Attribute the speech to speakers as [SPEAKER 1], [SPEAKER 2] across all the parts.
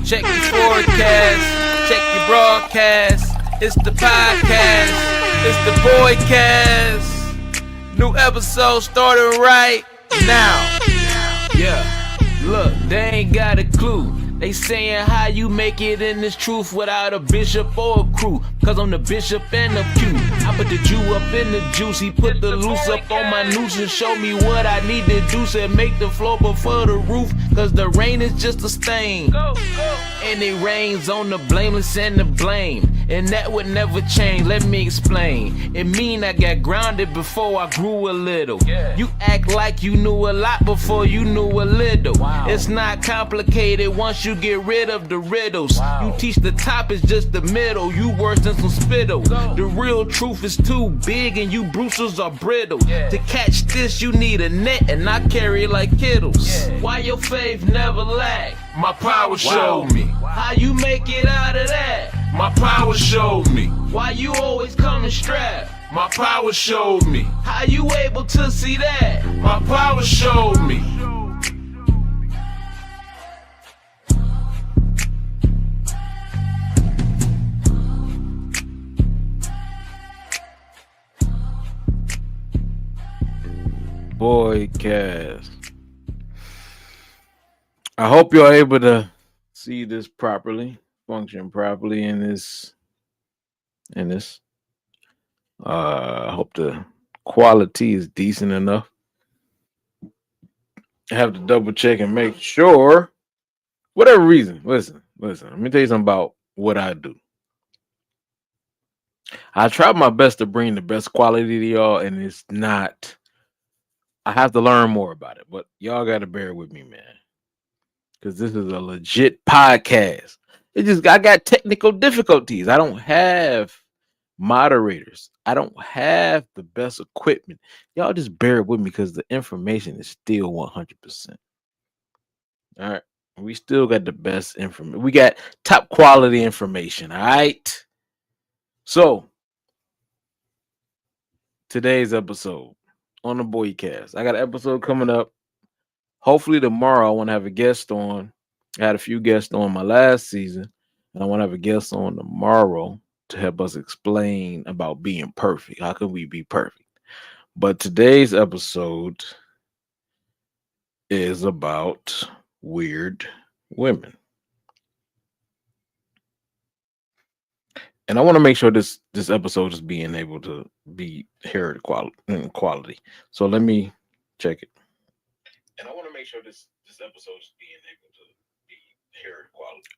[SPEAKER 1] Check your forecast, check your broadcast. It's the podcast, it's the Boycast. New episode starting right now. Yeah, look, they ain't got a clue. They saying how you make it in this truth without a bishop or a crew. Cause I'm the bishop and the Q. I put the Jew up in the juice. He put the loose up on my noose and show me what I need to do. Said make the floor before the roof. Cause the rain is just a stain. And it rains on the blameless and the blame. And that would never change, let me explain. It mean I got grounded before I grew a little. You act like you knew a lot before you knew a little. It's not complicated once you get rid of the riddles. You teach the top is just the middle. You worse than some spittle. The real truth is too big and you bruisers are brittle. To catch this you need a net and I carry it like Kittles. Why your faith never lack? My power showed me. How you make it out of that? My power showed me. Why you always coming strapped? My power showed me. How you able to see that? My power showed me. Boycast. I hope you're able to see this properly, function properly in this. I hope the quality is decent enough. I have to double check and make sure. Whatever reason, listen. Let me tell you something about what I do. I try my best to bring the best quality to y'all, and it's not. I have to learn more about it, but y'all got to bear with me, man, because this is a legit podcast. I got technical difficulties. I don't have moderators. I don't have the best equipment. Y'all just bear with me because the information is still 100%. All right. We still got the best information. We got top quality information. All right. So today's episode on the Boycast. I got an episode coming up. Hopefully tomorrow I want to have a guest on. I had a few guests on my last season, and I want to have a guest on tomorrow to help us explain about being perfect. How can we be perfect? But today's episode is about weird women. And I want to make sure this episode is being able to be heard quality. So let me check it. And I want to make sure this episode is being able to be heard quality.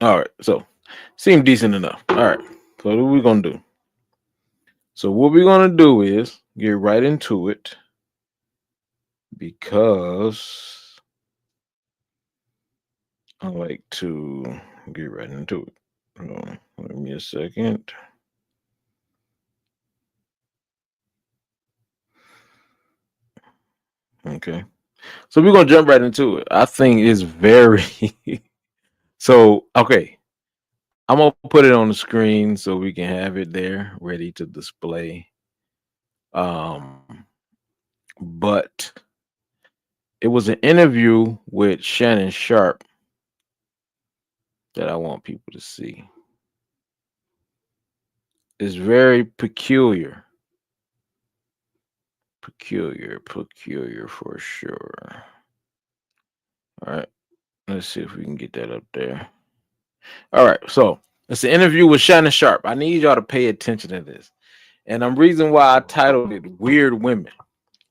[SPEAKER 1] All right, so seemed decent enough. All right, so what are we gonna do? So what we're gonna do is get right into it because I like to get right into it. Hold on, give me a second. Okay, so we're gonna jump right into it. I think it's very so. Okay, I'm gonna put it on the screen so we can have it there, ready to display. But it was an interview with Shannon Sharp that I want people to see. It's very peculiar. Peculiar for sure. All right, let's see if we can get that up there. All right, so it's an interview with Shannon Sharp. I need y'all to pay attention to this. And the reason why I titled it Weird Women,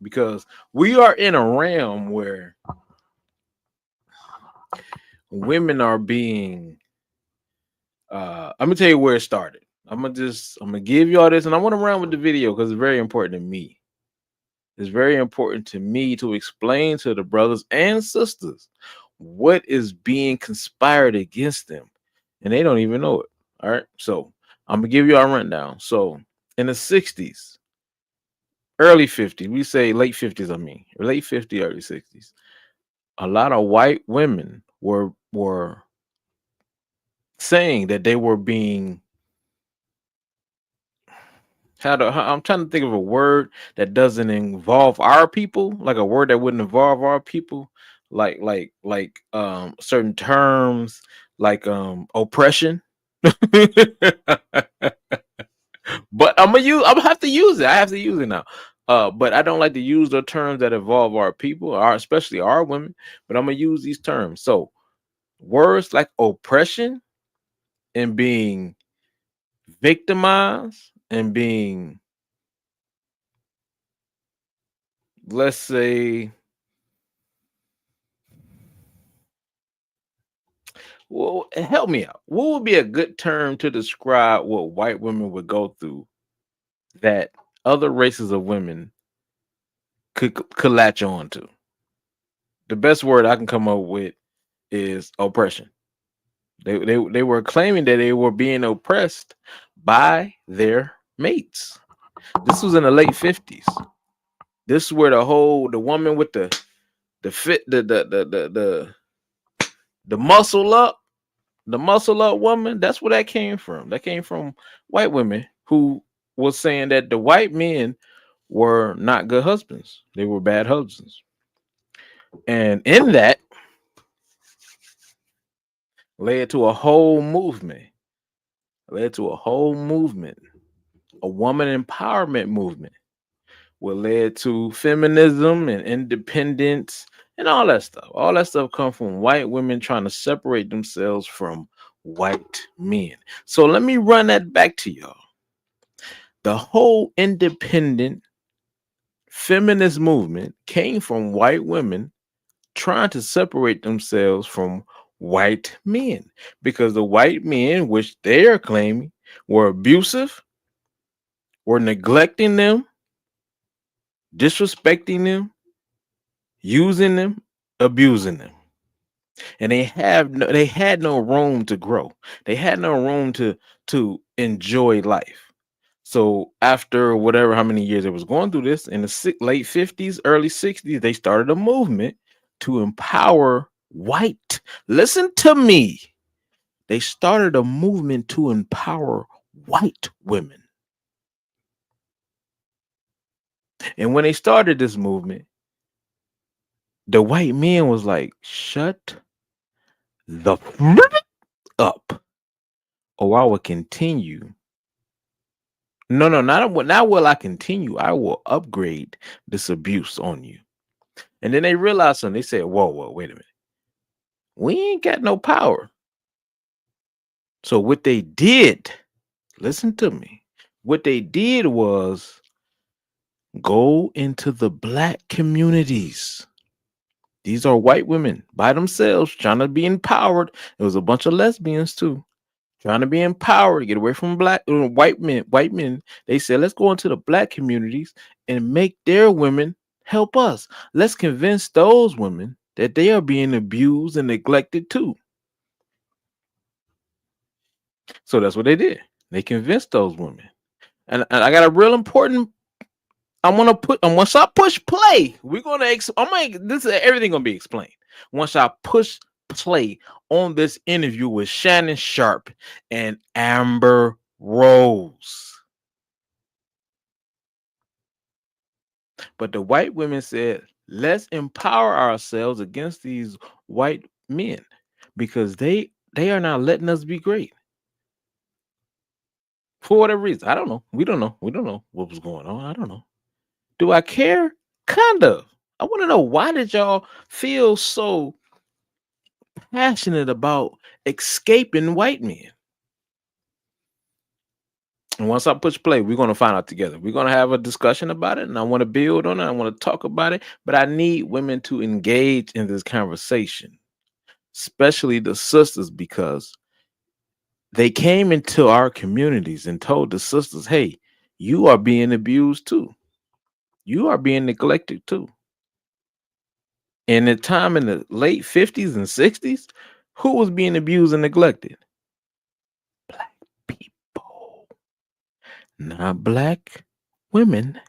[SPEAKER 1] because we are in a realm where women are being I'm gonna tell you where it started. I'm gonna give y'all this, and I want to run with the video because it's very important to me. It's very important to me to explain to the brothers and sisters what is being conspired against them, and they don't even know it. All right, so I'm gonna give you a rundown. So in the 60s, early 50s, we say late 50s, late 50s, early 60s, a lot of white women were saying that they were being I'm trying to think of a word that doesn't involve our people, like a word that wouldn't involve our people. certain terms like oppression. But I'm gonna have to use it. I have to use it now. But I don't like to use the terms that involve our people, our especially our women. But I'm gonna use these terms. So words like oppression and being victimized and being, let's say, well, help me out. What would be a good term to describe what white women would go through that other races of women could latch on to? The best word I can come up with is oppression. They were claiming that they were being oppressed by their mates. This was in the late 50s. This is where the woman with the fit the muscle up, the muscle up woman, that's where that came from. That came from white women who was saying that the white men were not good husbands. They were bad husbands. And in that led to a whole movement. Led to a whole movement, a woman empowerment movement, what led to feminism and independence and all that stuff. All that stuff come from white women trying to separate themselves from white men. So let me run that back to y'all. The whole independent feminist movement came from white women trying to separate themselves from white men because the white men, which they are claiming were abusive, were neglecting them, disrespecting them, using them, abusing them. And they had no room to grow. They had no room to enjoy life. So after whatever how many years it was going through this in the late 50s, early 60s, they started a movement to empower white. Listen to me. They started a movement to empower white women. And when they started this movement, the white men was like, shut the up, or I will continue. No, not will I continue. I will upgrade this abuse on you. And then they realized something. They said, whoa, wait a minute. We ain't got no power. So what they did, listen to me. What they did was go into the black communities. These are white women by themselves trying to be empowered. It was a bunch of lesbians too, trying to be empowered, get away from white men. White men. They said, let's go into the black communities and make their women help us. Let's convince those women that they are being abused and neglected too. So that's what they did. They convinced those women. And I got a real important. I want to put. And once I push play, we're gonna. This is everything gonna be explained. Once I push play on this interview with Shannon Sharp and Amber Rose. But the white women said, let's empower ourselves against these white men because they are not letting us be great. For whatever reason. I don't know. We don't know. We don't know what was going on. I don't know. Do I care? Kind of. I want to know, why did y'all feel so passionate about escaping white men? And once I push play, we're going to find out together. We're going to have a discussion about it, and I want to build on it. I want to talk about it, but I need women to engage in this conversation, especially the sisters, because they came into our communities and told the sisters, hey, you are being abused too. You are being neglected too. In the time in the late 50s and 60s, who was being abused and neglected? Black people. Not black women,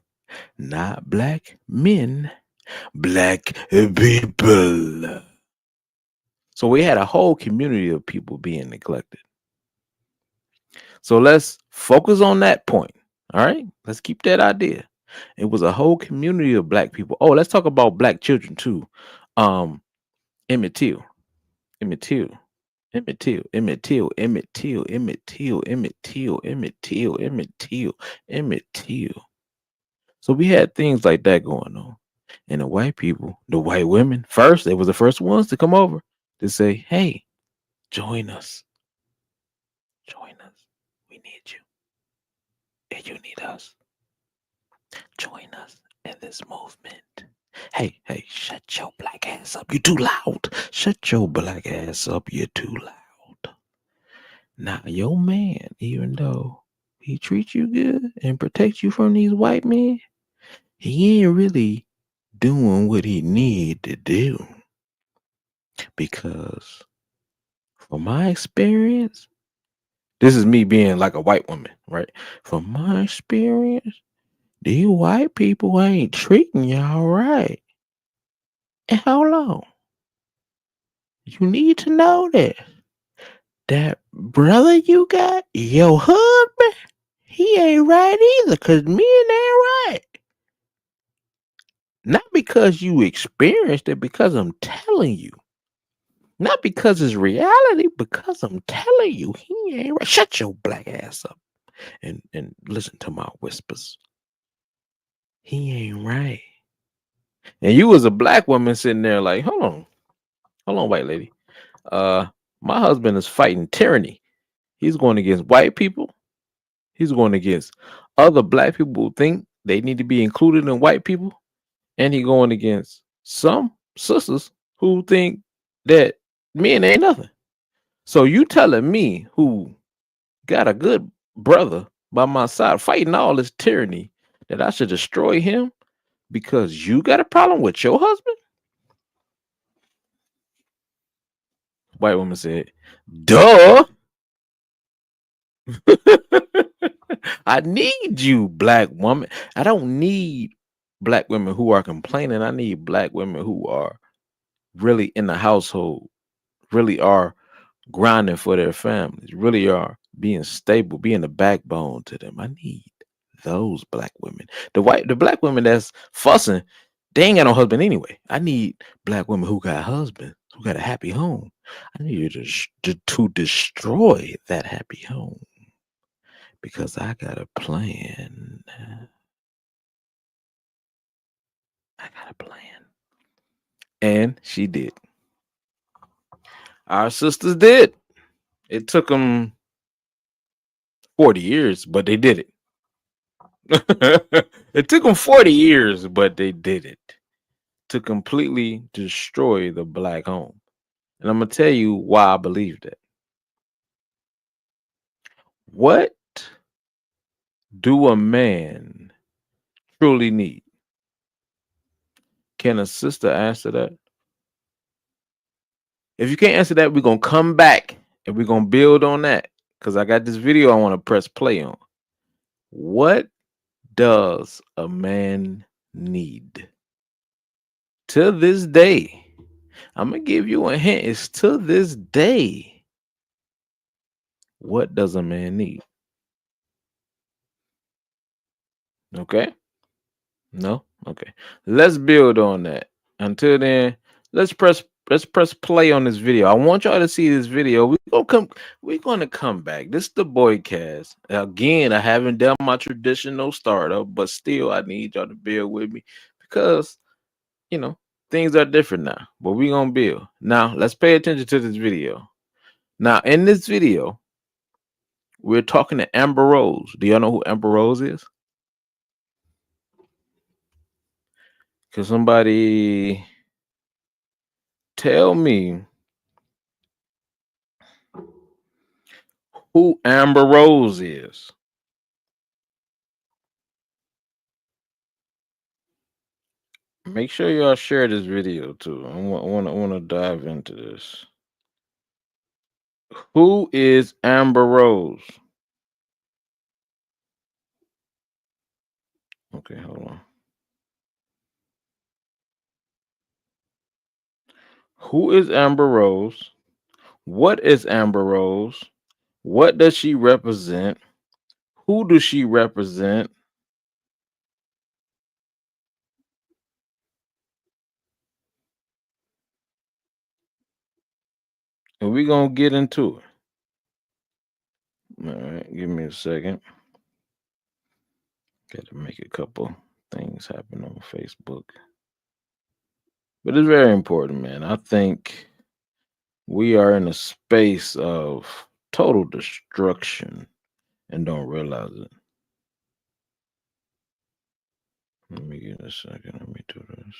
[SPEAKER 1] not black men, black people. So we had a whole community of people being neglected. So let's focus on that point. All right, let's keep that idea. It was a whole community of black people. Oh, let's talk about black children too. Emmett Till, Emmett Till, Emmett Till, Emmett Till, Emmett Till, Emmett Till, Emmett Till, Emmett Till, Emmett Till, Emmett Till. So we had things like that going on. And the white people, the white women, first, they was the first ones to come over to say, hey, join us. Join us. We need you. And you need us. Join us in this movement. Hey, hey, shut your black ass up. You too loud. Shut your black ass up. You're too loud. Now, your man, even though he treats you good and protects you from these white men, he ain't really doing what he need to do. Because from my experience, this is me being like a white woman, right? From my experience, these white people ain't treating y'all right. And how long? You need to know that. That brother you got, your husband, he ain't right either, because men ain't right. Not because you experienced it, because I'm telling you. Not because it's reality, because I'm telling you, he ain't right. Shut your black ass up and listen to my whispers. He ain't right. And you was a black woman sitting there like, hold on, white lady. Uh, my husband is fighting tyranny. He's going against white people. He's going against other black people who think they need to be included in white people. And he going against some sisters who think that men ain't nothing. So you telling me, who got a good brother by my side fighting all this tyranny, that I should destroy him because you got a problem with your husband? White woman said, duh. I need you, black woman. I don't need black women who are complaining. I need black women who are really in the household, really are grinding for their families, really are being stable, being the backbone to them. I need those black women. The black women that's fussing, they ain't got no husband anyway. I need black women who got husbands, who got a happy home. I need you to destroy that happy home because I got a plan. I got a plan. And she did. Our sisters did. It took them 40 years, but they did it. It took them 40 years, but they did it to completely destroy the black home. And I'm going to tell you why I believe that. What do a man truly need? Can a sister answer that? If you can't answer that, we're going to come back and we're going to build on that because I got this video I want to press play on. What does a man need? To this day, I'm going to give you a hint. It's to this day. What does a man need? Okay? No? Okay. Let's build on that. Until then, let's press play on this video. I want y'all to see this video. We're gonna come back. This is the Boy Cast. Again, I haven't done my traditional startup, but still I need y'all to build with me because things are different now. But we're gonna build. Now let's pay attention to this video. Now, in this video, we're talking to Amber Rose. Do y'all know who Amber Rose is? Can somebody tell me who Amber Rose is? Make sure y'all share this video too. I want to dive into this. Who is Amber Rose? Okay, hold on. Who is Amber Rose? What is Amber Rose? What does she represent? Who does she represent?
[SPEAKER 2] and we're gonna get into it. All right, give me a second. Got to make a couple things happen on Facebook, but it's very important, man. I think we are in a space of total destruction and don't realize it. Let me get a second. Let me do this.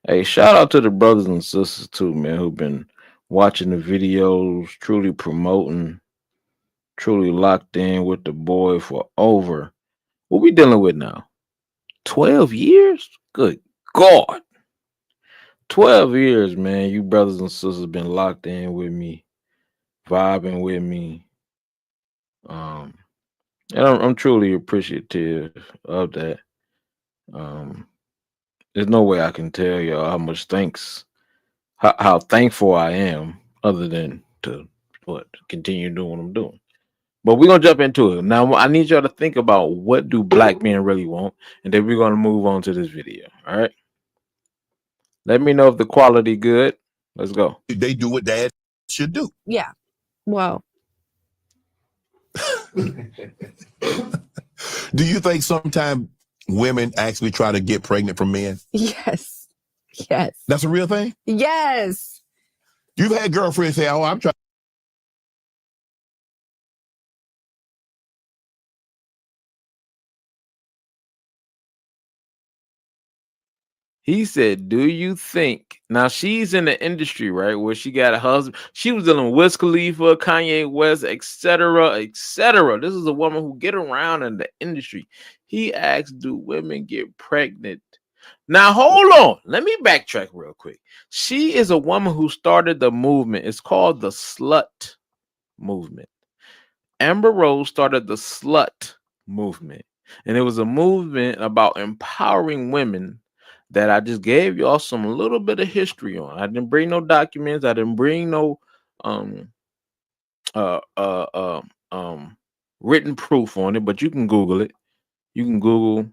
[SPEAKER 2] Hey, shout out to the brothers and sisters too, man, who've been watching the videos, truly promoting, truly locked in with the boy for over what we dealing with now. 12 years? Good God. 12 years, man. You brothers and sisters been locked in with me, vibing with me. Um, and I'm truly appreciative of that. Um, there's no way I can tell y'all how much thanks, how thankful I am, other than to what continue doing what I'm doing. But we're gonna jump into it now. I need y'all to think about what do black men really want, and then we're gonna move on to this video. All right. Let me know if the quality good. Let's go.
[SPEAKER 3] They do what dads should do.
[SPEAKER 4] Yeah. Well,
[SPEAKER 3] Do you think sometimes women actually try to get pregnant from men?
[SPEAKER 4] yes. Yes.
[SPEAKER 3] That's a real thing?
[SPEAKER 4] Yes.
[SPEAKER 3] You've had girlfriends say, oh, I'm trying.
[SPEAKER 2] He said, "Do you think now she's in the industry, right? Where she got a husband? She was dealing with Wiz Khalifa, Kanye West, etc., etc. This is a woman who get around in the industry." He asked, "Do women get pregnant?" Now, hold on. Let me backtrack real quick. She is a woman who started the movement. It's called the slut movement. Amber Rose started the slut movement, and it was a movement about empowering women that I just gave y'all some little bit of history on. I didn't bring no documents. I didn't bring no um uh uh uh um written proof on it, but you can Google it. You can Google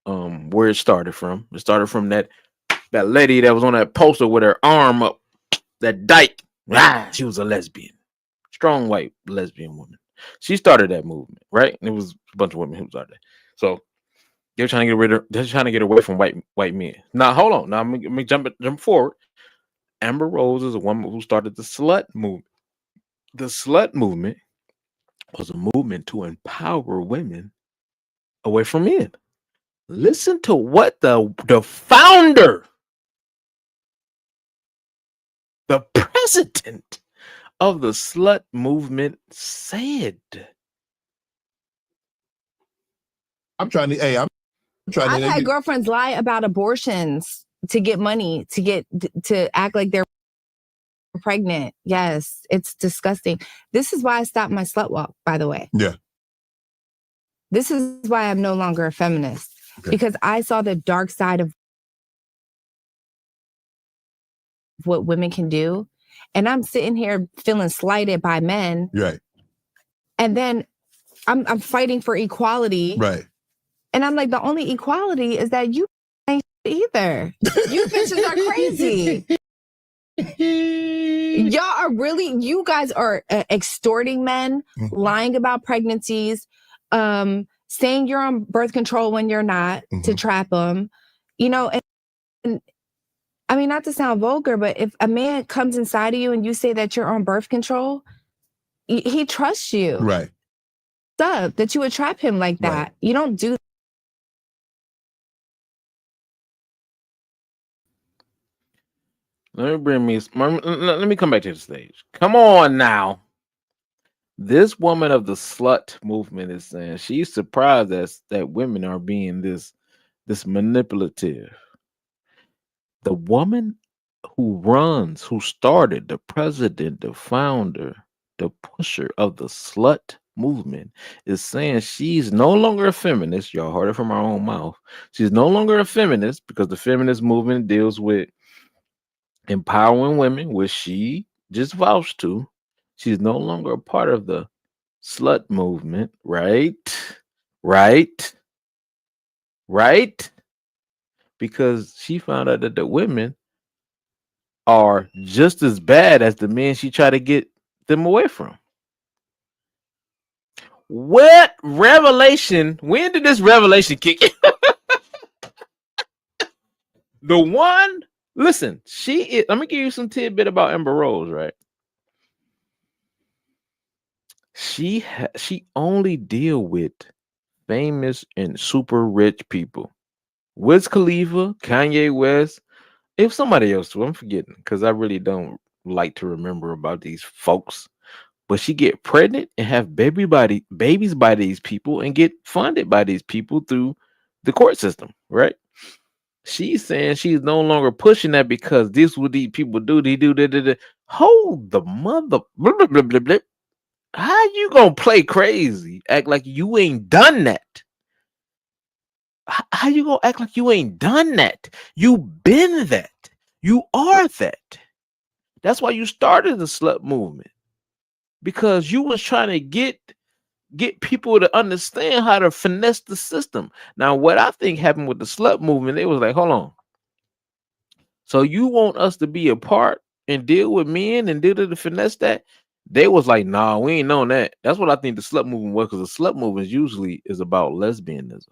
[SPEAKER 2] where it started from. It started from that lady that was on that poster with her arm up, that dyke. She was a lesbian, strong white lesbian woman. She started that movement, right? And it was a bunch of women who started it. So they're trying to get rid of. They're trying to get away from white men. Now hold on. Now let me jump forward. Amber Rose is a woman who started the slut movement. The slut movement was a movement to empower women away from men. Listen to what the founder, the president of the slut movement said.
[SPEAKER 3] I'm trying to, I'm trying
[SPEAKER 4] I've
[SPEAKER 3] to.
[SPEAKER 4] had girlfriends lie about abortions to get money, to act like they're pregnant. Yes, it's disgusting. This is why I stopped my slut walk, by the way.
[SPEAKER 3] Yeah.
[SPEAKER 4] This is why I'm no longer a feminist. Okay. Because I saw the dark side of what women can do. And I'm sitting here feeling slighted by men.
[SPEAKER 3] Right.
[SPEAKER 4] And then I'm fighting for equality.
[SPEAKER 3] Right.
[SPEAKER 4] And I'm like, the only equality is that you ain't either. You bitches are crazy. Y'all are really, you guys are extorting men, lying about pregnancies, saying you're on birth control when you're not, to trap them, and I mean, not to sound vulgar, but if a man comes inside of you and you say that you're on birth control, he trusts you.
[SPEAKER 3] Right.
[SPEAKER 4] Up that you would trap him like that. Right. You don't do.
[SPEAKER 2] Let me come back to the stage. Come on now. This woman of the slut movement is saying she's surprised that women are being this manipulative. The woman who started, the president, the founder, the pusher of the slut movement is saying she's no longer a feminist. Y'all heard it from her own mouth. She's no longer a feminist because the feminist movement deals with empowering women, which she just vouched to. She's no longer a part of the slut movement, right? Right? Because she found out that the women are just as bad as the men she tried to get them away from. What revelation? When did this revelation kick in? The one, listen, she is, let me give you some tidbit about Amber Rose, right? She only deal with famous and super rich people. Wiz Khalifa, Kanye West, if somebody else too, I'm forgetting because I really don't like to remember about these folks. But she get pregnant and have babies by these people and get funded by these people through the court system, right? She's saying she's no longer pushing that because this what these people do. They do that. Hold the mother. Blah, blah, blah, blah, blah. How you gonna play crazy? Act like you ain't done that. How you gonna act like you ain't done that? You been that. You are that. That's why you started the slut movement. Because you was trying to get people to understand how to finesse the system. Now, what I think happened with the slut movement, it was like, hold on. So you want us to be a part and deal with men and deal to finesse that? They was like, nah, we ain't on that. That's what I think the slut movement was, because the slut movement usually is about lesbianism.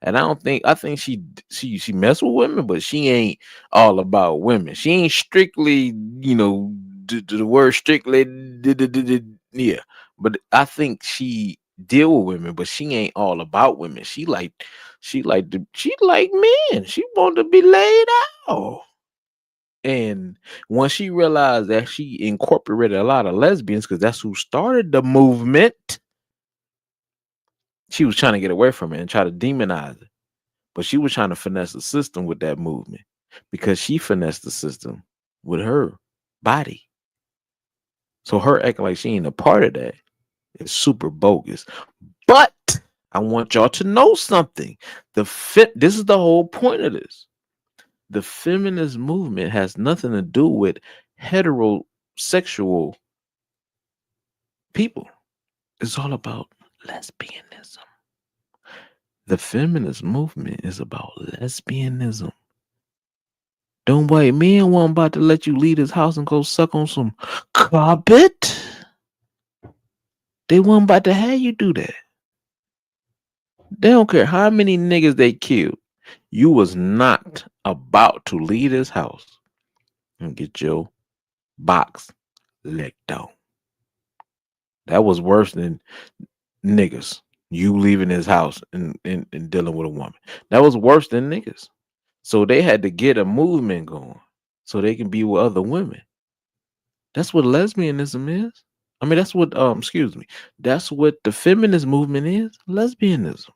[SPEAKER 2] And I think she mess with women, but she ain't all about women. She ain't strictly, the word strictly, yeah. But I think she deal with women, but she ain't all about women. She like men. She want to be laid out. And once she realized that she incorporated a lot of lesbians, because that's who started the movement, she was trying to get away from it and try to demonize it. But she was trying to finesse the system with that movement because she finessed the system with her body. So her acting like she ain't a part of that is super bogus. But I want y'all to know something. This is the whole point of this. The feminist movement has nothing to do with heterosexual people. It's all about lesbianism. The feminist movement is about lesbianism. Don't white men want about to let you leave his house and go suck on some carpet. They weren't about to have you do that. They don't care how many niggas they killed. You was not about to leave this house and get your box licked on. That was worse than niggas. You leaving his house and dealing with a woman. That was worse than niggas. So they had to get a movement going so they can be with other women. That's what lesbianism is. I mean, that's what, that's what the feminist movement is, lesbianism.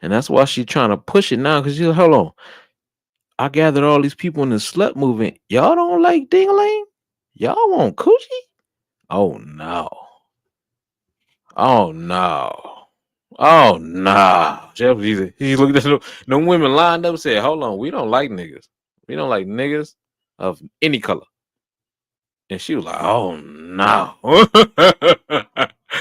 [SPEAKER 2] And that's why she's trying to push it now, because she's like, hold on. I gathered all these people in the slut movement. Y'all don't like ding-a-ling? Y'all want coochie? Oh, no. Oh, no. Oh, no. Jeff, he looked at them women lined up and said, hold on, we don't like niggas. We don't like niggas of any color. And she was like, oh, no.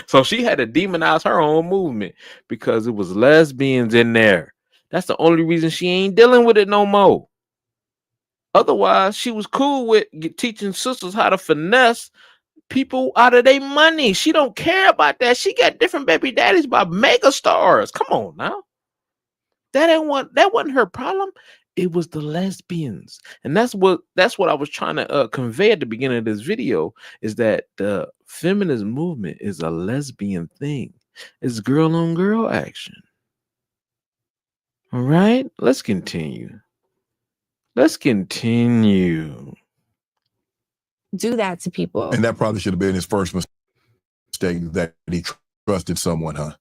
[SPEAKER 2] So she had to demonize her own movement because it was lesbians in there. That's the only reason she ain't dealing with it no more. Otherwise, she was cool with teaching sisters how to finesse people out of their money. She don't care about that. She got different baby daddies by mega stars. Come on now. That wasn't her problem. It was the lesbians. And that's what I was trying to convey at the beginning of this video, is that the feminist movement is a lesbian thing. It's girl on girl action. All right, let's continue.
[SPEAKER 4] Do that to people.
[SPEAKER 3] And that probably should have been his first mistake, that he trusted someone, huh?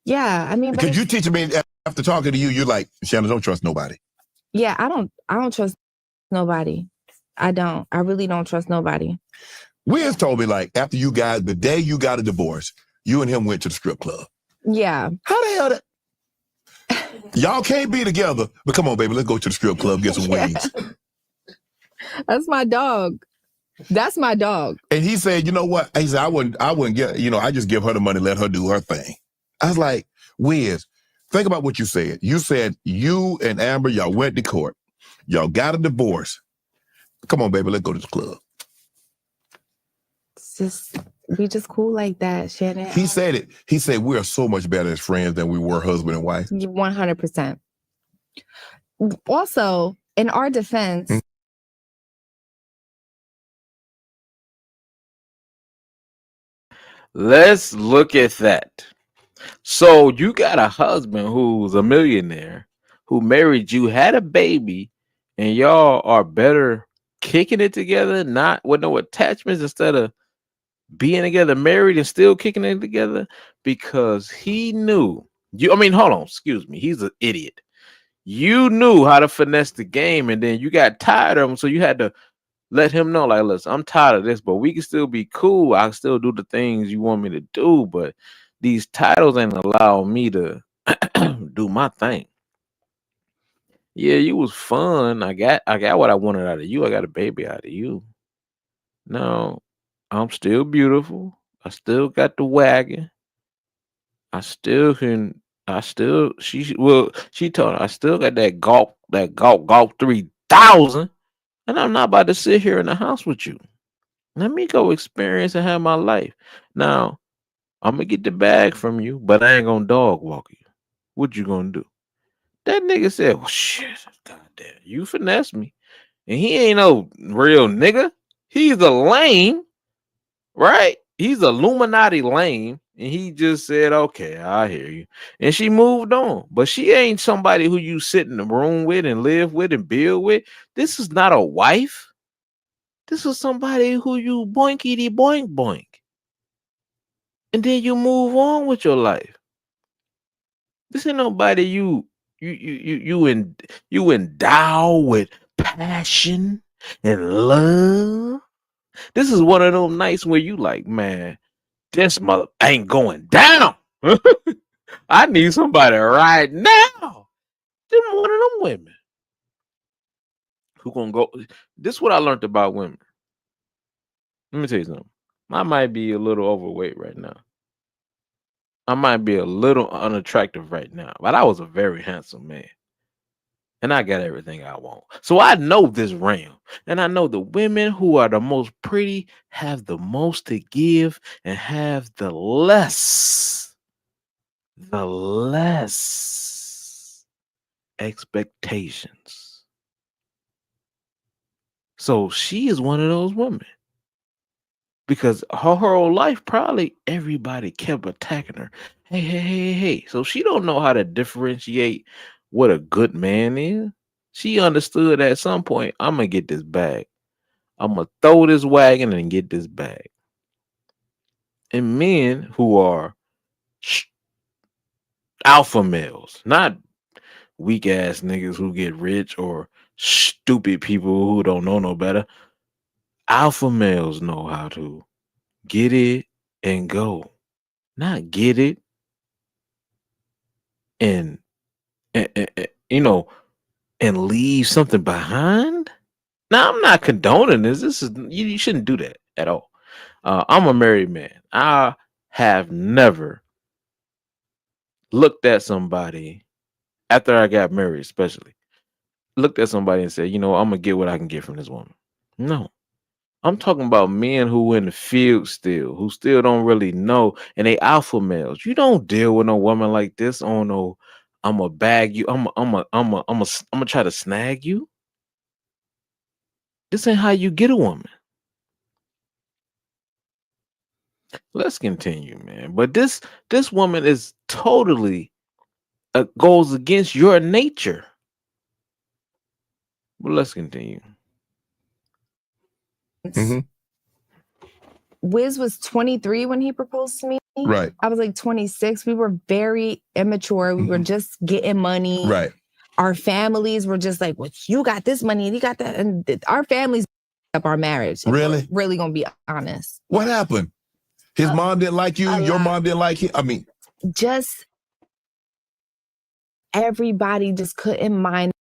[SPEAKER 4] Yeah, I mean,
[SPEAKER 3] because you teaching me after talking to you, you're like, Shannon, don't trust nobody.
[SPEAKER 4] Yeah, I don't trust nobody. I don't. I really don't trust nobody.
[SPEAKER 3] Wiz told me, like, after you guys, the day you got a divorce, you and him went to the strip club.
[SPEAKER 4] Yeah.
[SPEAKER 3] How the hell that? Y'all can't be together, but come on, baby, let's go to the strip club, get some wings.
[SPEAKER 4] That's my dog. That's my dog.
[SPEAKER 3] And he said, you know what? He said, I wouldn't get, I just give her the money, let her do her thing. I was like, Wiz, think about what you said. You said you and Amber, y'all went to court. Y'all got a divorce. Come on, baby, let's go to the club.
[SPEAKER 4] It's just we just cool like that, Shannon.
[SPEAKER 3] He said it. He said we are so much better as friends than we were husband and wife.
[SPEAKER 4] 100%. Also, in our defense,
[SPEAKER 2] Let's look at that. So you got a husband who's a millionaire, who married you, had a baby, and y'all are better kicking it together, not with no attachments, instead of being together, married, and still kicking it together, because he knew you. I mean, hold on, excuse me. He's an idiot. You knew how to finesse the game, and then you got tired of him, so you had to let him know, like, listen, I'm tired of this, but we can still be cool. I can still do the things you want me to do, but these titles ain't allow me to do my thing. Yeah, you was fun. I got what I wanted out of you. I got a baby out of you. No, I'm still beautiful. I still got the wagon. I still can. I still she told her I still got that golf 3000, and I'm not about to sit here in the house with you. Let me go experience and have my life. Now, I'm gonna get the bag from you, but I ain't gonna dog walk you. What you gonna do? That nigga said, well, shit, goddamn, you finesse me. And he ain't no real nigga. He's a lame, right? He's a Illuminati lame. And he just said, okay, I hear you. And she moved on. But she ain't somebody who you sit in the room with and live with and build with. This is not a wife. This is somebody who you boinkity boink boink. And then you move on with your life. This ain't nobody you endow with passion and love. This is one of those nights where you like, man, this mother ain't going down. I need somebody right now. Them one of them women who gonna go. This is what I learned about women. Let me tell you something. I might be a little overweight right now. I might be a little unattractive right now, but I was a very handsome man. And I got everything I want. So I know this realm. And I know the women who are the most pretty have the most to give and have the less expectations. So she is one of those women. Because her whole life, probably everybody kept attacking her. Hey. So she don't know how to differentiate what a good man is. She understood at some point, I'm going to get this bag. I'm going to throw this wagon and get this bag. And men who are alpha males, not weak ass niggas who get rich or stupid people who don't know no better. Alpha males know how to get it and go. Not get it and you know, and leave something behind. Now, I'm not condoning this. This is you shouldn't do that at all. I'm a married man. I have never looked at somebody after I got married, especially looked at somebody and said, you know, I'm gonna get what I can get from this woman. No, I'm talking about men who in the field still, who still don't really know, and they alpha males. You don't deal with no woman like this on no. I'm gonna bag you. I'm gonna try to snag you. This ain't how you get a woman. Let's continue, man. But this woman is totally goes against your nature. But let's continue.
[SPEAKER 3] Mm-hmm.
[SPEAKER 4] Wiz was 23 when he proposed to me.
[SPEAKER 3] Right.
[SPEAKER 4] I was like 26. We were very immature. We were just getting money.
[SPEAKER 3] Right.
[SPEAKER 4] Our families were just like, well, you got this money and you got that. And our families up our marriage.
[SPEAKER 3] Really?
[SPEAKER 4] Really gonna be honest.
[SPEAKER 3] What happened? His mom didn't like you. Your mom didn't like him. I mean,
[SPEAKER 4] just everybody just couldn't mind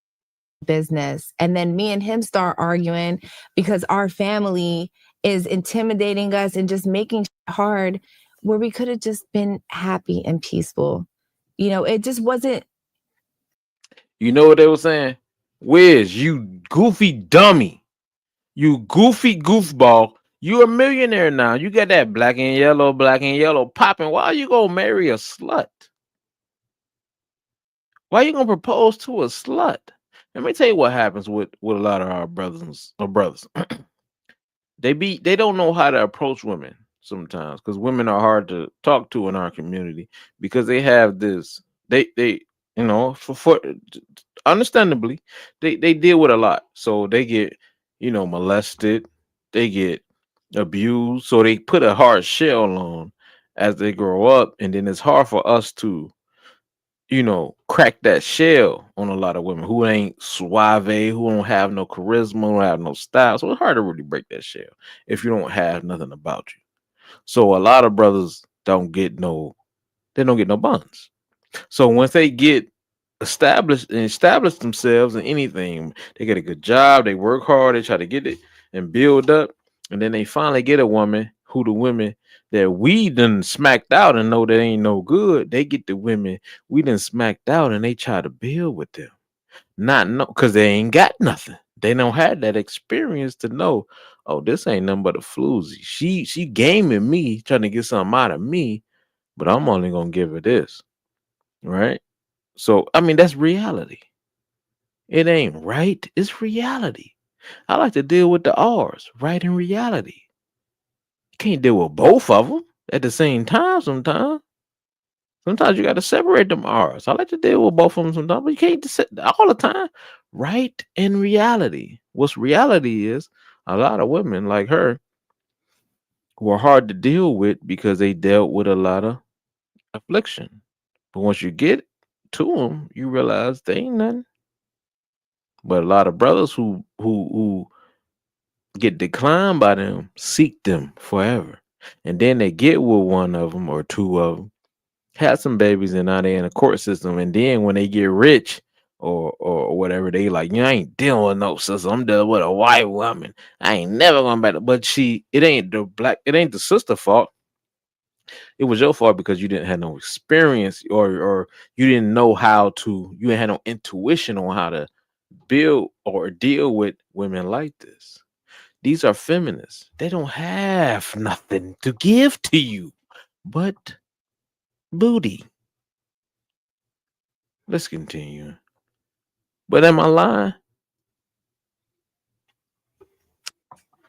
[SPEAKER 4] business. And then me and him start arguing because our family is intimidating us and just making it hard where we could have just been happy and peaceful. You know, it just wasn't.
[SPEAKER 2] You know what they were saying? Wiz, you goofy dummy. You goofy goofball. You a millionaire now. You got that black and yellow popping. Why you gonna marry a slut? Why you gonna propose to a slut? Let me tell you what happens with a lot of our brothers. They don't know how to approach women sometimes because women are hard to talk to in our community because they have this they you know for understandably they deal with a lot, so they get molested, they get abused, so they put a hard shell on as they grow up, and then it's hard for us to crack that shell on a lot of women who ain't suave, who don't have no charisma, who don't have no style. So it's hard to really break that shell if you don't have nothing about you. So a lot of brothers they don't get no buns. So once they get establish themselves in anything, they get a good job, they work hard, they try to get it and build up, and then they finally get a woman who the women that we done smacked out and know that ain't no good, they get the women we done smacked out and they try to build with them. Not know because they ain't got nothing. They don't have that experience to know, oh, this ain't nothing but a floozy. She gaming me, trying to get something out of me, but I'm only gonna give her this. Right? So I mean that's reality. It ain't right, it's reality. I like to deal with the R's, right, and reality. You can't deal with both of them at the same time sometimes. Sometimes you got to separate them R's. I like to deal with both of them sometimes, but you can't just all the time. Right and reality. What's reality is a lot of women like her who are hard to deal with because they dealt with a lot of affliction. But once you get to them, you realize they ain't nothing. But a lot of brothers who get declined by them seek them forever, and then they get with one of them or two of them, have some babies, and now they in a court system. And then when they get rich or whatever, they like, I ain't dealing with no sister. I'm dealing with a white woman. I ain't never going back. But it ain't the sister fault. It was your fault because you didn't have no experience or you didn't know you didn't have no intuition on how to build or deal with women like this. These are feminists. They don't have nothing to give to you but booty. Let's continue. But am I lying?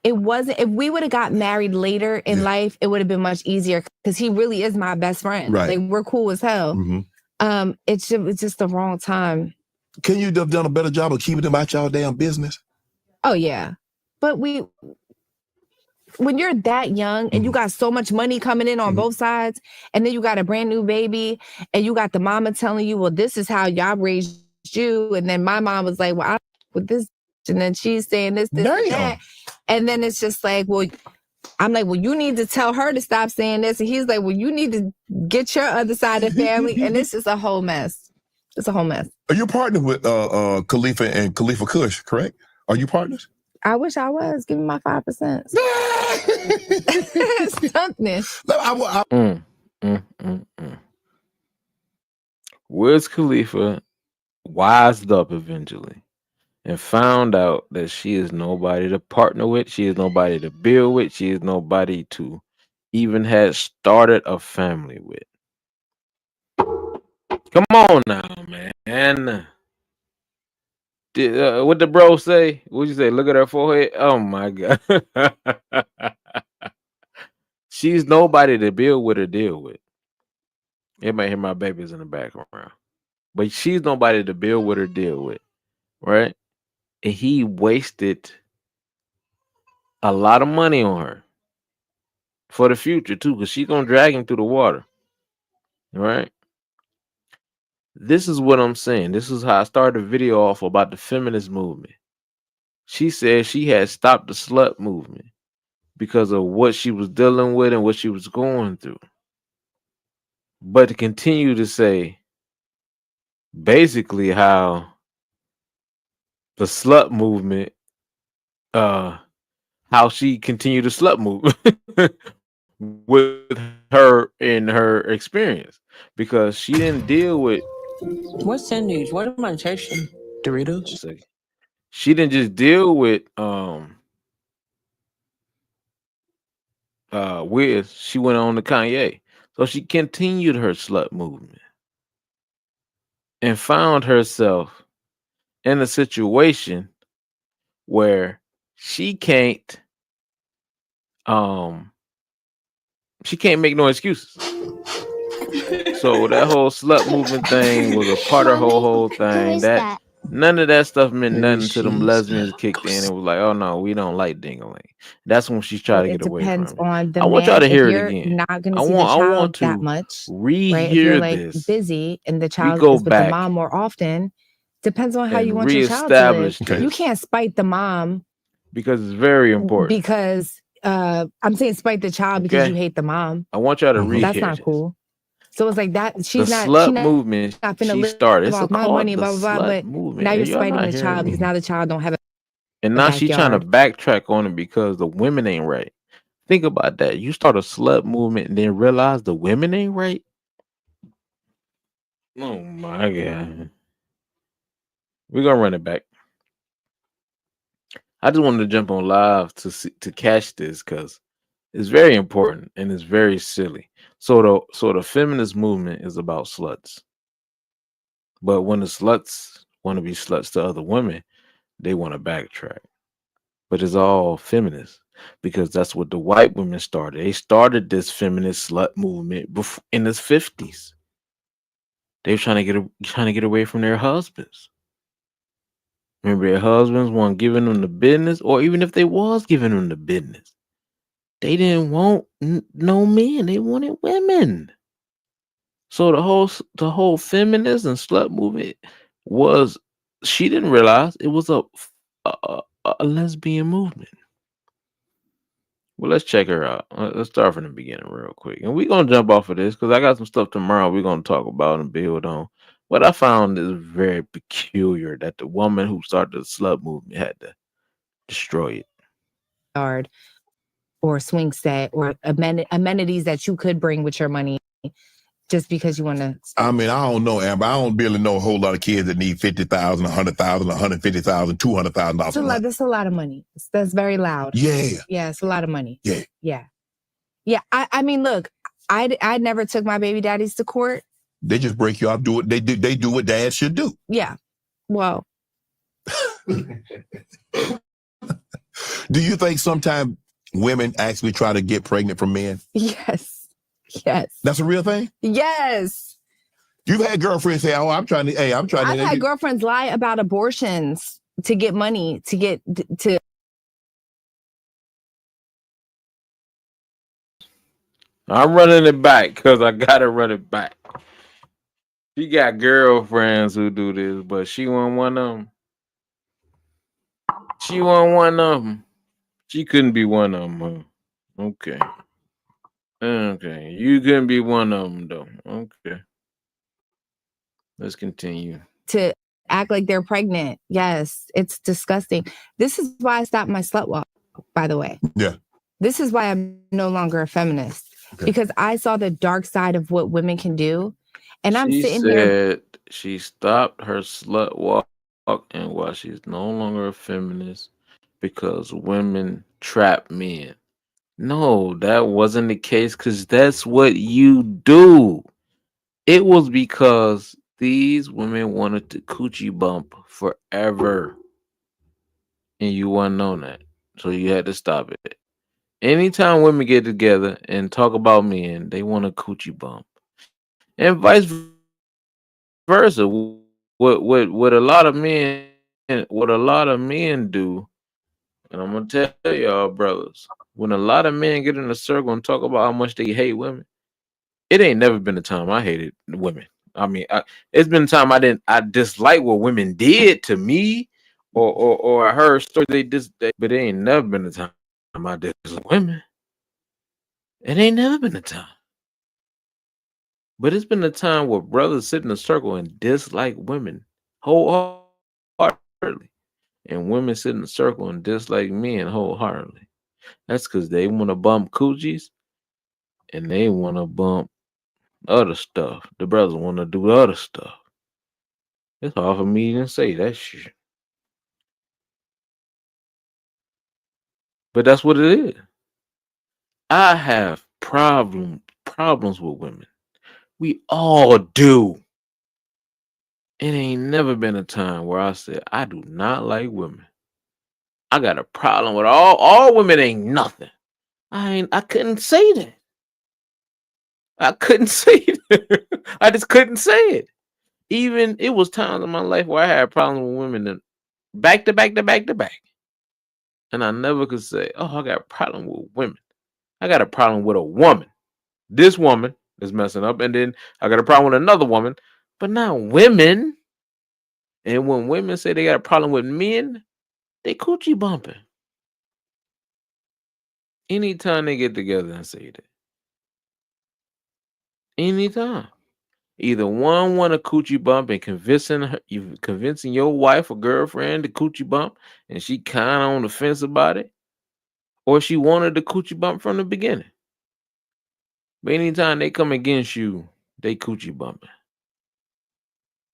[SPEAKER 4] It wasn't. If we would have got married later in life, it would have been much easier because he really is my best friend.
[SPEAKER 3] Right.
[SPEAKER 4] Like we're cool as hell.
[SPEAKER 3] Mm-hmm.
[SPEAKER 4] It's just the wrong time.
[SPEAKER 3] Can you have done a better job of keeping them out y'all damn business?
[SPEAKER 4] Oh yeah, but when you're that young and you got so much money coming in on both sides, and then you got a brand new baby, and you got the mama telling you, well, this is how y'all raised you, and then my mom was like, well, I with this, and then she's saying this, and that, and then it's just like, well, I'm like, well, you need to tell her to stop saying this, and he's like, well, you need to get your other side of the family, and it's just a whole mess. It's a whole mess.
[SPEAKER 3] Are you partnered with Khalifa and Khalifa Kush, correct? Are you partners?
[SPEAKER 4] I wish I was. Give me my 5%. Something.
[SPEAKER 2] Wiz Khalifa wised up eventually and found out that she is nobody to partner with. She is nobody to build with. She is nobody to even have started a family with. Come on now, man. What the bro say? What'd you say? Look at her forehead. Oh my god. She's nobody to build with or deal with. You might hear my babies in the background. But she's nobody to build with or deal with. Right? And he wasted a lot of money on her for the future too, because she's gonna drag him through the water. Right? This is what I'm saying. This is how I started the video off about the feminist movement. She said she had stopped the slut movement because of what she was dealing with and what she was going through. But to continue to say basically how the slut movement, how she continued the slut movement with her in her experience, because she didn't deal with
[SPEAKER 5] what's sandwich? What am I chasing? Doritos?
[SPEAKER 2] she didn't just deal with Wiz, she went on to Kanye. So she continued her slut movement and found herself in a situation where she can't um she can't make no excuses. So that whole slut movement thing was a part of her whole thing. That none of that stuff meant nothing until them lesbians kicked in and was like, "Oh no, we don't like dingaling." That's when she's trying to
[SPEAKER 4] It
[SPEAKER 2] get away
[SPEAKER 4] depends
[SPEAKER 2] from it.
[SPEAKER 4] on the
[SPEAKER 2] I want y'all
[SPEAKER 4] man.
[SPEAKER 2] to
[SPEAKER 4] If
[SPEAKER 2] hear it
[SPEAKER 4] you're
[SPEAKER 2] again.
[SPEAKER 4] not going to
[SPEAKER 2] I
[SPEAKER 4] see
[SPEAKER 2] want
[SPEAKER 4] the
[SPEAKER 2] I want
[SPEAKER 4] child that
[SPEAKER 2] to
[SPEAKER 4] much, right? If you're
[SPEAKER 2] rehear
[SPEAKER 4] like
[SPEAKER 2] this.
[SPEAKER 4] busy and the
[SPEAKER 2] We
[SPEAKER 4] child
[SPEAKER 2] go
[SPEAKER 4] is with the
[SPEAKER 2] back
[SPEAKER 4] mom more often, depends on how you
[SPEAKER 2] and
[SPEAKER 4] want your child to live.
[SPEAKER 2] reestablish
[SPEAKER 3] Okay.
[SPEAKER 4] You
[SPEAKER 2] this
[SPEAKER 4] can't spite the mom
[SPEAKER 2] because it's very important.
[SPEAKER 4] because I'm saying spite the child because you
[SPEAKER 2] Okay,
[SPEAKER 4] hate the mom.
[SPEAKER 2] I want y'all to
[SPEAKER 3] Mhm.
[SPEAKER 4] That's
[SPEAKER 2] rehear
[SPEAKER 4] not
[SPEAKER 2] this.
[SPEAKER 4] cool. So it's like that.
[SPEAKER 2] The
[SPEAKER 4] She's not
[SPEAKER 2] slut movement
[SPEAKER 4] not finna
[SPEAKER 2] she
[SPEAKER 4] live
[SPEAKER 2] started. It's
[SPEAKER 4] off my
[SPEAKER 2] called
[SPEAKER 4] money,
[SPEAKER 2] the
[SPEAKER 4] blah blah blah.
[SPEAKER 2] slut
[SPEAKER 4] But
[SPEAKER 2] movement.
[SPEAKER 4] now
[SPEAKER 2] And
[SPEAKER 4] you're
[SPEAKER 2] y'all
[SPEAKER 4] spiting
[SPEAKER 2] not
[SPEAKER 4] the
[SPEAKER 2] hearing
[SPEAKER 4] child
[SPEAKER 2] me.
[SPEAKER 4] because now the child don't have
[SPEAKER 2] And
[SPEAKER 4] a
[SPEAKER 2] now she's trying to
[SPEAKER 4] backyard.
[SPEAKER 2] backtrack on it because the women ain't right. Think about that. You start a slut movement and then realize the women ain't right. Oh my god. We're gonna run it back. I just wanted to jump on live to catch this because it's very important and it's very silly. So the feminist movement is about sluts. But when the sluts want to be sluts to other women, they want to backtrack. But it's all feminist because that's what the white women started. They started this feminist slut movement in the 50s. They were trying to get away from their husbands. Remember, their husbands weren't giving them the business, or even if they was giving them the business, they didn't want no men. They wanted women. So the whole feminist and slut movement was she didn't realize it was a lesbian movement. Well, let's check her out. Let's start from the beginning real quick. And we're going to jump off of this because I got some stuff tomorrow we're going to talk about and build on. What I found is very peculiar that the woman who started the slut movement had to destroy it.
[SPEAKER 4] Yard or swing set or amenities that you could bring with your money just because you want to.
[SPEAKER 3] I mean, I don't know, Amber. I don't really know a whole lot of kids that need 50,000, 100,000, 150,000, $200,000
[SPEAKER 4] That's
[SPEAKER 3] a month.
[SPEAKER 4] that's a lot of money. That's very loud.
[SPEAKER 3] Yeah.
[SPEAKER 4] Yeah, it's a lot of money.
[SPEAKER 3] Yeah.
[SPEAKER 4] Yeah. Yeah. I mean, look, I never took my baby daddies to court.
[SPEAKER 3] They just break you off. Do what they do. They do what dad should do.
[SPEAKER 4] Yeah. Well,
[SPEAKER 3] Do you think sometimes women actually try to get pregnant from men?
[SPEAKER 4] yes. Yes.
[SPEAKER 3] That's a real thing?
[SPEAKER 4] Yes.
[SPEAKER 3] You've had girlfriends say, "Oh, I'm trying to.
[SPEAKER 4] I've had girlfriends lie about abortions to get money, to
[SPEAKER 2] I'm running it back because I got to run it back. She got girlfriends who do this, but she wasn't one of them. She wasn't one of them. She couldn't be one of them. Huh? Okay. Okay. You couldn't be one of them, though. Okay. Let's continue.
[SPEAKER 4] to act like they're pregnant. Yes, it's disgusting. This is why I stopped my slut walk, by the way.
[SPEAKER 3] Yeah.
[SPEAKER 4] This is why I'm no longer a feminist.
[SPEAKER 3] Okay.
[SPEAKER 4] Because I saw the dark side of what women can do. And I'm
[SPEAKER 2] She
[SPEAKER 4] sitting here.
[SPEAKER 2] said she stopped her slut walk and why she's no longer a feminist because women trap men. No, that wasn't the case because that's what you do. It was because these women wanted to coochie bump forever. And you wasn't on that. So you had to stop it. Anytime women get together and talk about men, they want a coochie bump. And vice versa. What a lot of men do, and I'm gonna tell y'all, brothers, when a lot of men get in a circle and talk about how much they hate women, it ain't never been a time I hated women. I mean, it's been a time I dislike what women did to me, or I heard stories but it ain't never been a time I dislike women. It ain't never been a time. But it's been a time where brothers sit in a circle and dislike women wholeheartedly, and women sit in a circle and dislike men wholeheartedly. That's because they want to bump coochies and they want to bump other stuff. The brothers want to do other stuff. It's hard for me to say that shit. But that's what it is. I have problems with women. We all do. It ain't never been a time where I said I do not like women. I got a problem with all women ain't nothing. I couldn't say that. I couldn't say it. I just couldn't say it. Even it was times in my life where I had problems with women and back to back to back to back. And I never could say, oh, I got a problem with women. I got a problem with a woman. This woman is messing up, and then I got a problem with another woman, but not women. And when women say they got a problem with men, they coochie bumping. Anytime they get together and say that. Anytime. Either one want a coochie bump and convincing your wife or girlfriend to coochie bump, and she kind of on the fence about it, or she wanted the coochie bump from the beginning. But anytime they come against you, they coochie bumping.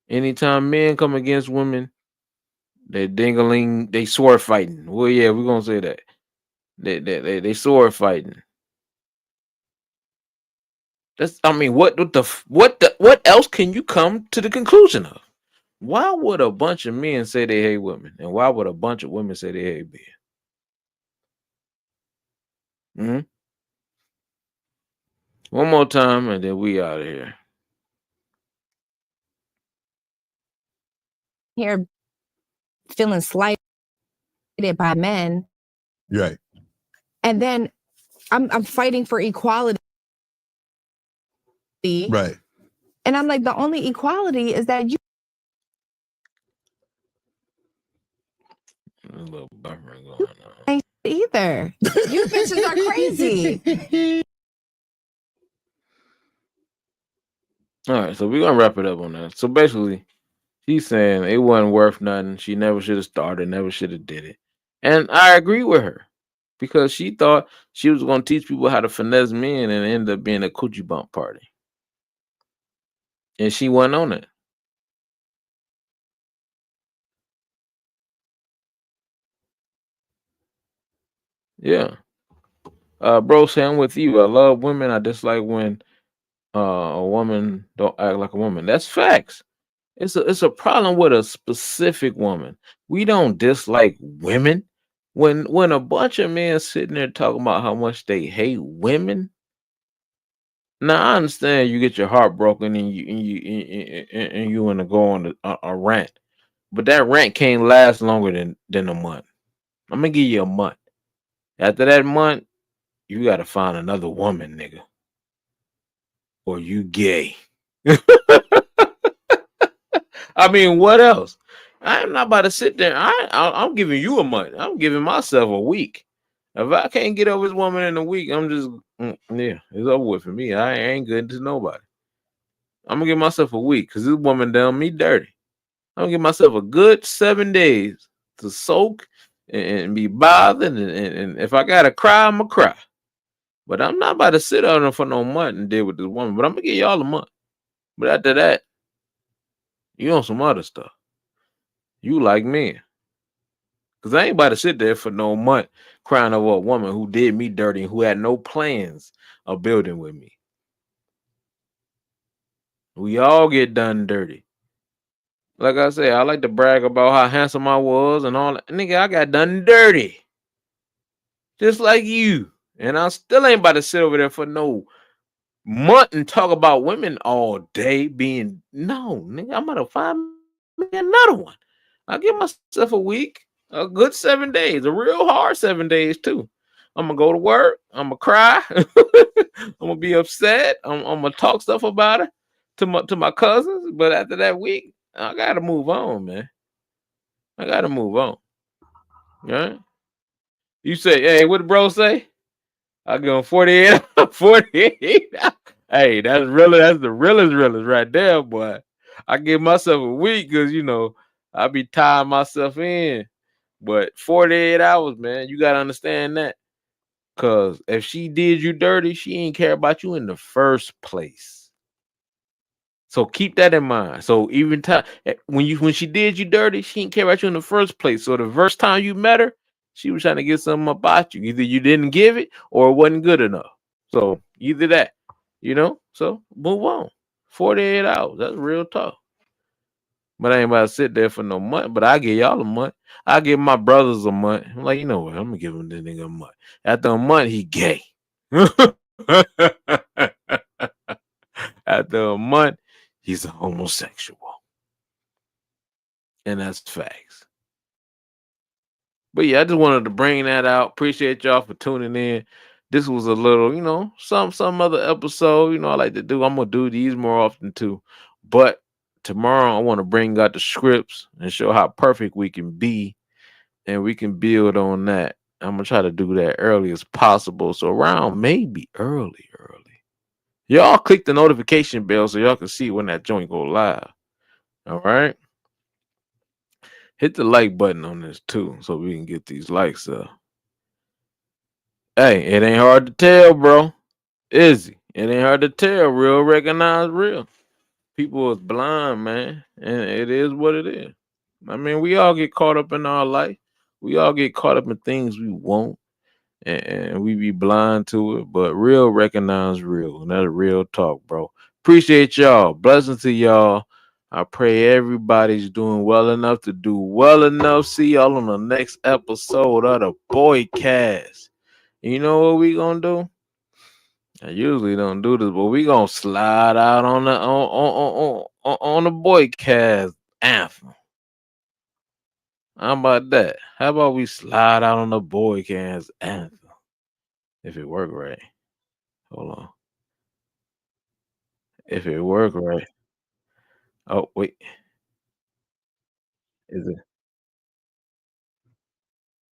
[SPEAKER 2] Anytime men come against women, they dingling, they sword fighting. Well, yeah, we're gonna say that. They sword fighting. What else can you come to the conclusion of? Why would a bunch of men say they hate women, and why would a bunch of women say they hate men? One more time, and then we out of here.
[SPEAKER 4] Here, feeling slighted by men,
[SPEAKER 3] Right.
[SPEAKER 4] and then I'm fighting for equality.
[SPEAKER 3] Right.
[SPEAKER 4] And I'm like, the only equality is that you
[SPEAKER 2] There's a little buffering going on.
[SPEAKER 4] ain't either. You bitches are crazy.
[SPEAKER 2] All right, so we're gonna wrap it up on that. So basically, she's saying it wasn't worth nothing. She never should have started, never should have did it. And I agree with her because she thought she was gonna teach people how to finesse men and end up being a coochie bump party. And she went on it. Yeah. Bro, say I'm with you. I love women. I dislike when a woman don't act like a woman. That's facts. It's a problem with a specific woman. We don't dislike women. When a bunch of men sitting there talking about how much they hate women. Now I understand you get your heart broken and you want to go on a rant, but that rant can't last longer than a month. I'm gonna give you a month. After that month, you gotta find another woman, nigga, or you gay. I mean, what else? I'm not about to sit there. I'm giving you a month. I'm giving myself a week. If I can't get over this woman in a week, I'm just yeah, it's over with for me. I ain't good to nobody. I'm gonna give myself a week because this woman done me dirty. I'm gonna give myself a good 7 days to soak and be bothered. And if I gotta cry, I'm gonna cry. But I'm not about to sit on her for no month and deal with this woman. But I'm gonna give y'all a month. But after that, you on some other stuff. You like men. Because I ain't about to sit there for no month crying over a woman who did me dirty and who had no plans of building with me. We all get done dirty. Like I said, I like to brag about how handsome I was and all that. Nigga, I got done dirty. Just like you. And I still ain't about to sit over there for no month and talk about women all day being no, nigga. I'm gonna find me another one. I'll give myself a week, a good 7 days, a real hard 7 days too. I'm gonna go to work, I'm gonna cry, I'm gonna be upset, I'm gonna talk stuff about it to my cousins, but after that week, I gotta move on, man. I gotta move on. Right? You say, hey, what the bro say? I give him 48, 48. Hey, that's the realest right there, boy. I give myself a week because I be tying myself in. But 48 hours, man, you gotta understand that. Cause if she did you dirty, she ain't care about you in the first place. So keep that in mind. So when she did you dirty, she didn't care about you in the first place. So the first time you met her, She was trying to get something about you. Either you didn't give it or it wasn't good enough. So either that, you know. So move on. 48 hours. That's real talk. But I ain't about to sit there for no month. But I give y'all a month. I give my brothers a month. I'm like, you know what? I'm gonna give him this nigga a month. After a month, he gay. After a month, he's a homosexual. And that's facts. But yeah, I just wanted to bring that out. Appreciate y'all for tuning in. This was a little, you know, some other episode. You know, I like to do. I'm gonna do these more often too. But tomorrow I want to bring out the scripts and show how perfect we can be, and we can build on that. I'm gonna try to do that early as possible. So around maybe early. Y'all click the notification bell so y'all can see when that joint go live. All right. Hit the like button on this too, so we can get these likes up. Hey, it ain't hard to tell, bro. Is it? It ain't hard to tell. Real recognize real. People is blind, man, and it is what it is. I mean, we all get caught up in our life. We all get caught up in things we want, and we be blind to it. But real recognize real, and that's real talk, bro. Appreciate y'all. Blessings to y'all. I pray everybody's doing well enough to do well enough. See y'all on the next episode of the Boy Cast. You know what we gonna do? I usually don't do this, but we gonna slide out on the on the Boy Cast anthem. How about that? How about we slide out on the Boy Cast anthem? If it work right. Hold on. If it work right. Oh, wait. Is it?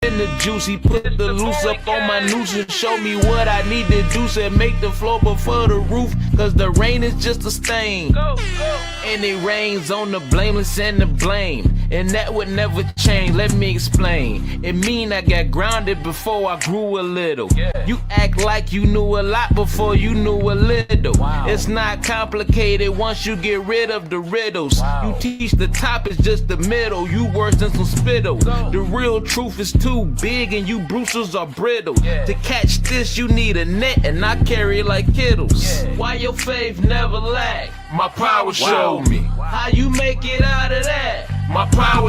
[SPEAKER 1] In the juicy, put the loose up on my noose and show me what I need to do. Said make the floor before the roof, cause the rain is just a stain. And it rains on the blameless and the blame, and that would never change. Let me explain. It mean I got grounded before I grew a little. You act like you knew a lot before you knew a little. It's not complicated once you get rid of the riddles. You teach the top is just the middle. You worse than some spittle. The real truth is too big and you bruisers are brittle. To catch this you need a net, and I carry it like Kittles. Why your faith never lack? My power showed me. How you make it out of that? My power